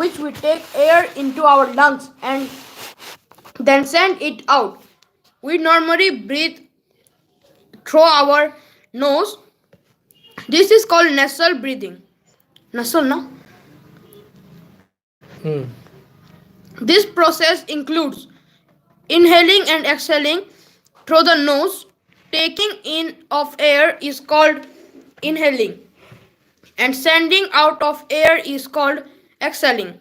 which we take air into our lungs and then send it out. We normally breathe through our nose. This is called nasal breathing. Nasal, no? This process includes inhaling and exhaling through the nose. Taking in of air is called inhaling, and sending out of air is called exhaling.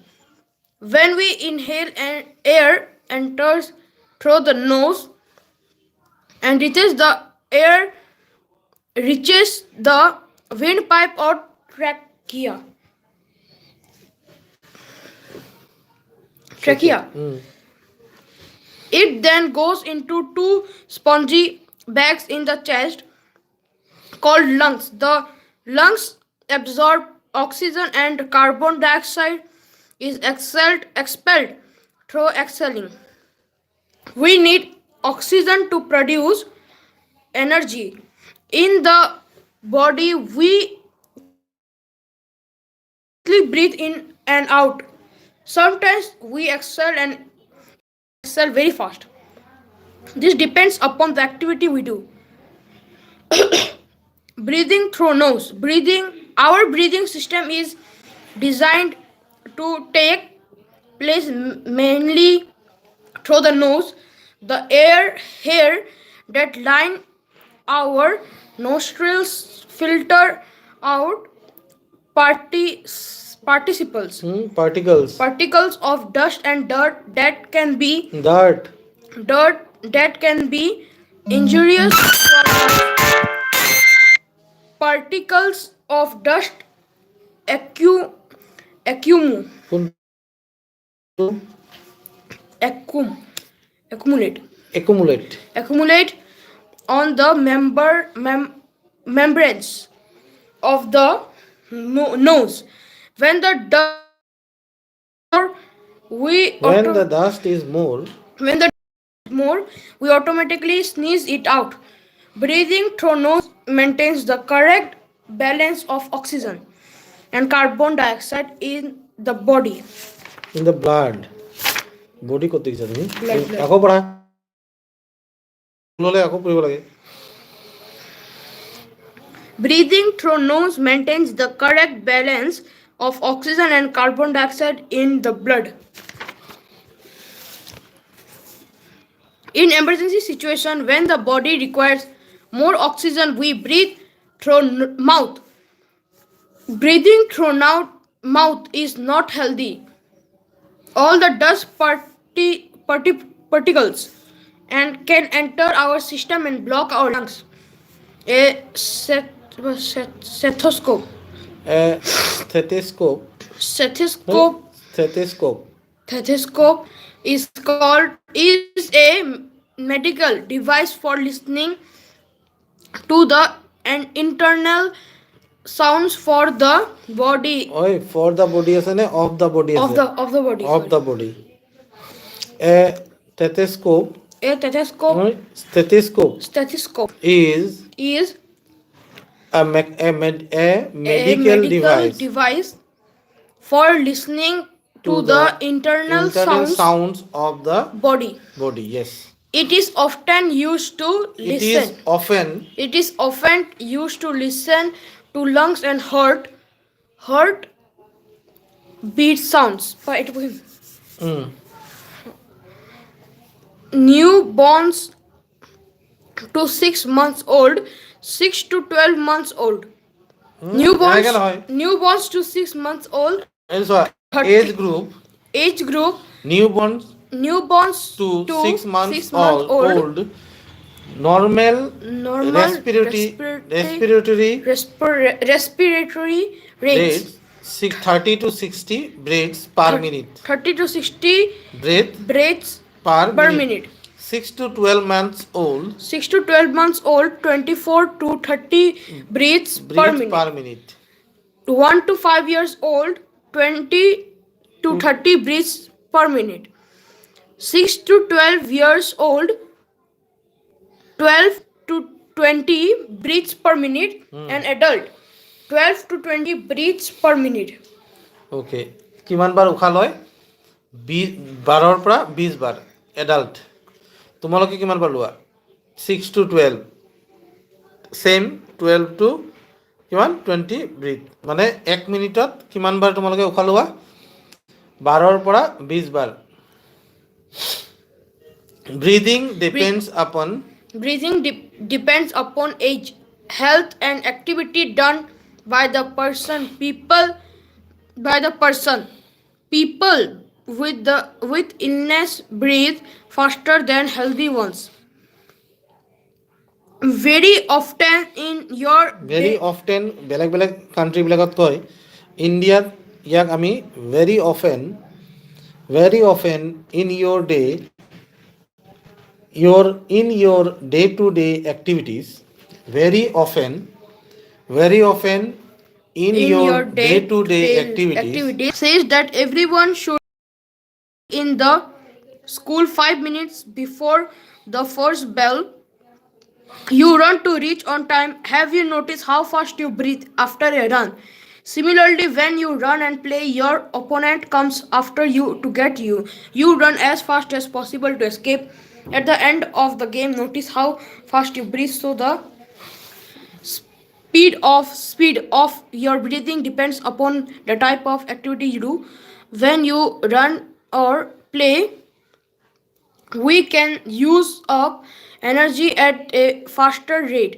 When we inhale, and air enters through the nose and reaches the windpipe or trachea. It then goes into two spongy bags in the chest called lungs. The lungs absorb oxygen and carbon dioxide is expelled through exhaling. We need oxygen to produce energy. In the body, we breathe in and out. Sometimes we exhale very fast. This depends upon the activity we do. Breathing through nose. Our breathing system is designed to take place mainly through the nose. The hair that line our nostrils filter out particles of dust and dirt that can be injurious to our particles of dust accumulate on the membranes of the nose. When the dust is more, we automatically sneeze it out. Breathing through nose maintains the correct balance of oxygen and carbon dioxide in the body. In the blood. Body করতে গিয়েছো তুমি এখন পড়া ললে এখন পড়িব লাগে Breathing through nose maintains the correct balance of oxygen and carbon dioxide in the blood. In emergency situation, when the body requires more oxygen, we breathe through mouth. Breathing through mouth is not healthy. All the dust particles and can enter our system and block our lungs. A stethoscope is a medical device for listening to the internal sounds for the body. For the body আছে না of the body আছে of the body. A stethoscope is a medical device for listening to the internal sounds of the body. Yes. It is often used to listen. It is often used to listen to lungs and heart beat sounds. Newborns to 6 months old, 6 to 12 months old. Newborns to 6 months old. Age group. Newborns to 6 months old. Normal respiratory rates 30 to 60 breaths per minute. 30 to 60 breaths per minute. 6 to 12 months old. 6 to 12 months old, 24 to 30 breaths per minute. 1 to 5 years old, 20 to 30 breaths per minute. 6 to 12 years old, 12 to 20 breaths per minute. An adult, 12 to 20 breaths per minute. Okay. কিমান বাৰ উশাহ লয় 12 পৰা 20 বাৰ adult তোমালোকে কিমান বাৰ লোৱা 6 to 12 same 12 to কিমান 20 breath মানে 1 মিনিটত কিমান বাৰ তোমালোকে উশাহ লোৱা 12 পৰা 20 বাৰ breathing depends upon depends upon age, health, and activity done by the person. People with illness breathe faster than healthy ones. Very often in your very often বেলেগ বেলেগ কান্ট্ৰি বিলাকত কয় ইণ্ডিয়াত ইয়াক আমি very often in your day to day activities very often in your day to day activities says that everyone should in the school 5 minutes before the first bell. You run to reach on time. Have you noticed how fast you breathe after a run? Similarly, when you run and play, your opponent comes after you to get you. You run as fast as possible to escape. At the end of the game, notice how fast you breathe. So the speed of your breathing depends upon the type of activity you do. When you run or play, we can use up energy at a faster rate.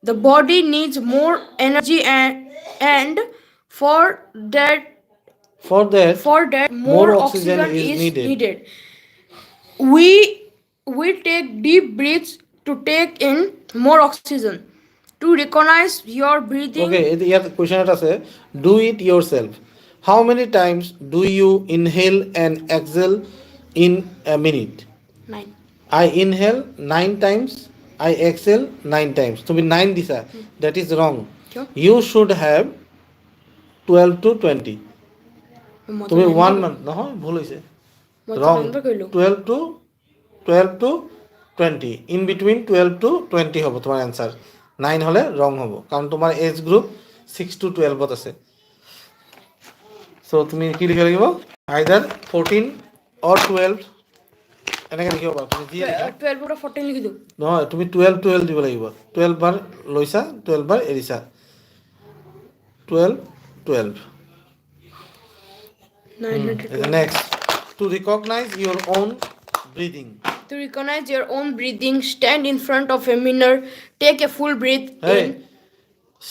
The body needs more energy and for that more oxygen is needed. We take deep breaths to take in more oxygen. To recognize your breathing. Okay, ইয়াত question এটা আছে do it yourself how many times do you inhale and exhale in a minute 9. I inhale 9 times I exhale 9 times তুমি 9 দিছা that is wrong you should have 12 to 20 তুমি 1 নহয় ভুল হৈছে wrong 12 to 20 in between 12 to 20 হ'ব তোমাৰ answer 9 হলে wrong হ'ব কাৰণ তোমাৰ age group 6 to 12 ত আছে so তুমি কি লিখিব লাগিব either 14 or 12 এনেকৈ লিখিব পাৰা তুমি যি 12 পৰা 14 লিখি দিওঁ নহয় তুমি 12 দিব লাগিব 12 বাৰ লৈছা 12 বাৰ এৰিছা 12 next to recognize your own breathing stand in front of a mirror, take a full breath in.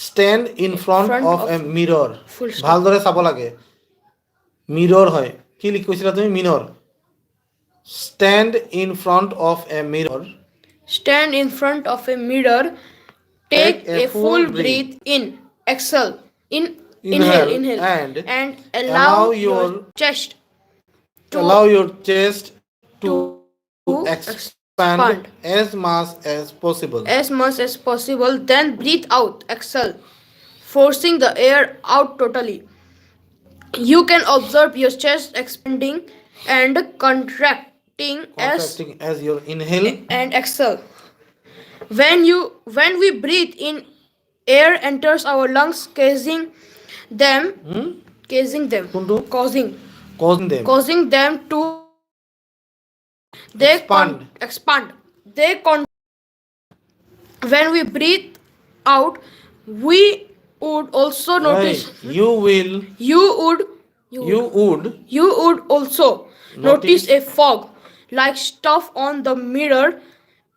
stand in front of a mirror ভালদৰে চাব লাগে mirror হয় কি লিখিছিলা তুমি mirror stand in front of a mirror take a full breath in, exhale, inhale and allow your chest to expand as much as possible then breathe out, exhale, forcing the air out totally. You can observe your chest expanding and contracting as you inhale and exhale. When we breathe in, air enters our lungs, causing them to expand. When we breathe out, we would also notice. You would also notice a fog like stuff on the mirror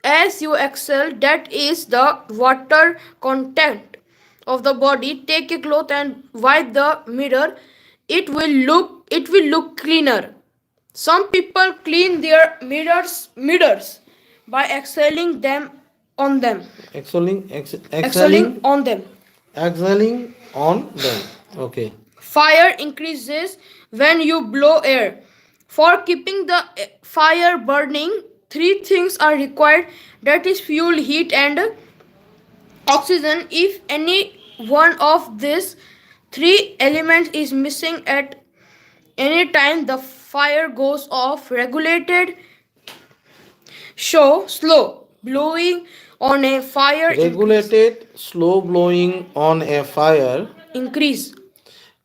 as you exhale. That is the water content of the body. Take a cloth and wipe the mirror. It will look cleaner. Some people clean their mirrors by exhaling on them. Okay. Fire increases when you blow air. For keeping the fire burning, 3 things are required, that is fuel, heat and oxygen. If any one of these 3 elements is missing at any time, the fire goes off. Regulated slow blowing on a fire slow blowing on a fire increase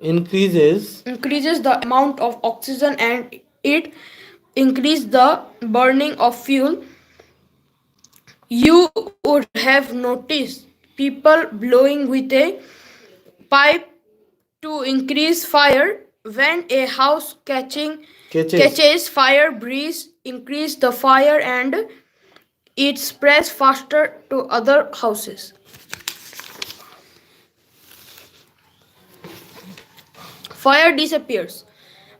increases increases the amount of oxygen and it increase the burning of fuel. You would have noticed people blowing with a pipe to increase fire. When a house catches. catches fire, breeze increase the fire and it spreads faster to other houses. Fire disappears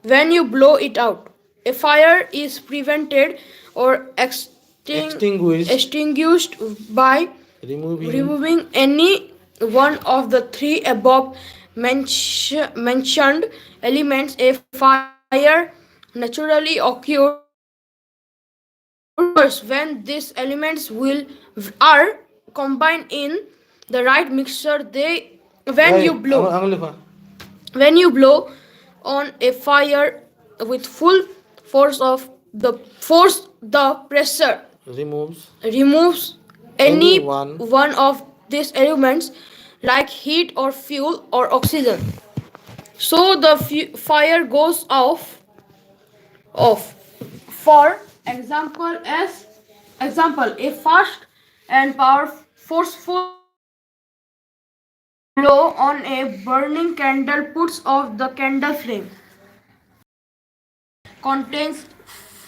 when you blow it out. A fire is prevented or extinguished by removing any one of the three above mentioned elements. A fire naturally occurs when these elements are combined in the right mixture. They when you blow when you blow on a fire with full force, the pressure removes any one of these elements like heat or fuel or oxygen. So the fire goes off. For example, a fast and forceful blow on a burning candle puts off the candle flame. Contains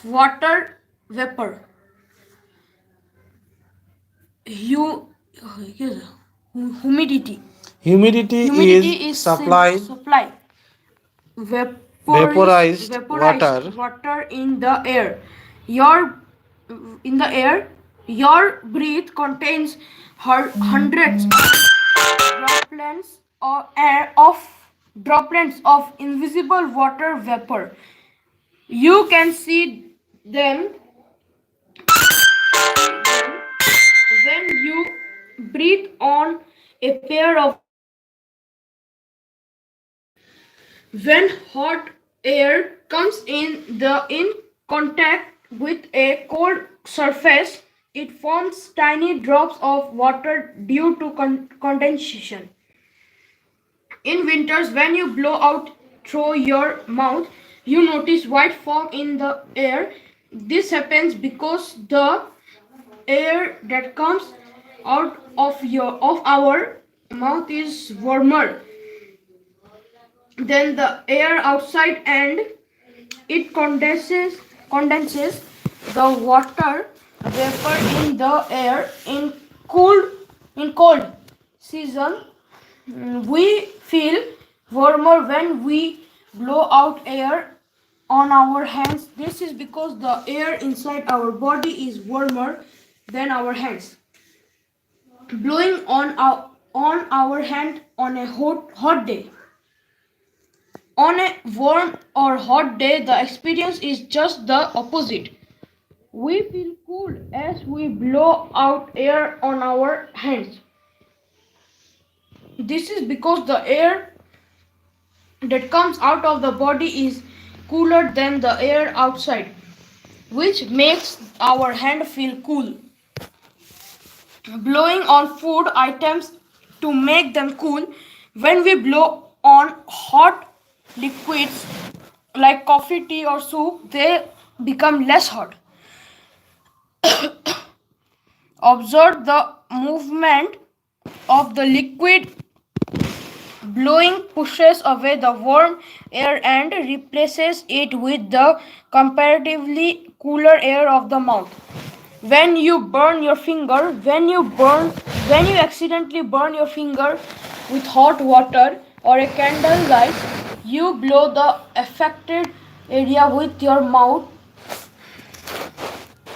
water vapor. Humidity. Humidity is supplied supply. vaporized Vaporized water in the air. Your in the air, your breath contains hundreds droplets of invisible water vapor. You can see them when you breathe on a pair of when hot air comes in contact with a cold surface, it forms tiny drops of water due to condensation. In winters, when you blow out through your mouth, you notice white fog in the air. This happens because the air that comes out of our mouth is warmer than the air outside and it condenses the water vapor in the air. In cold season, we feel warmer when we blow out air on our hands. This is because the air inside our body is warmer than our hands. Blowing on our hand on a hot day. On a warm or hot day, the experience is just the opposite. We feel cool as we blow out air on our hands. This is because the air that comes out of the body is cooler than the air outside, which makes our hand feel cool. Blowing on food items to make them cool. When we blow on hot liquids like coffee, tea, or soup, they become less hot. Observe the movement of the liquid. Blowing pushes away the warm air and replaces it with the comparatively cooler air of the mouth. When you accidentally burn your finger with hot water or a candle light, you blow the affected area with your mouth.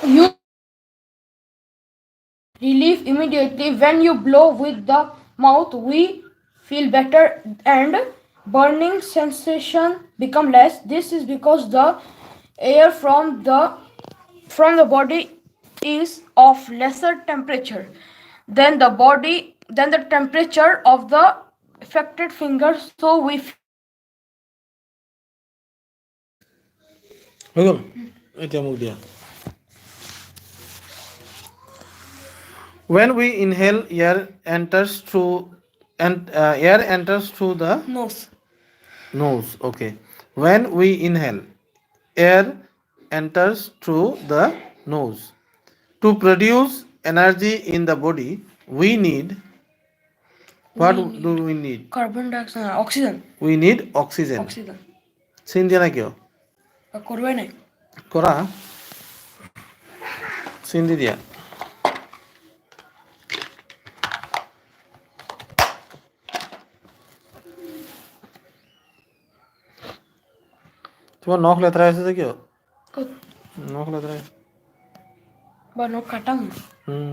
You relief immediately. When you blow with the mouth, we feel better and burning sensation become less. This is because the air from the body is of lesser temperature than the temperature of the affected finger, so we feel হৈ গ'ল এতিয়া মোক দিয়া when we inhale air enters through the nose. Nose. Okay. When we inhale, air enters through the nose. To produce energy in the body, we need what We do need we need? carbon dioxide, oxygen. We need oxygen. Oxygen. চিন দিয়া না কিয় করবে নাই কৰা চিন দি দিয়া তোমাৰ নখ লেতেৰা হৈছে যে কিয় ক'ত নখ লেতেৰা বা নখ কাটাম হুম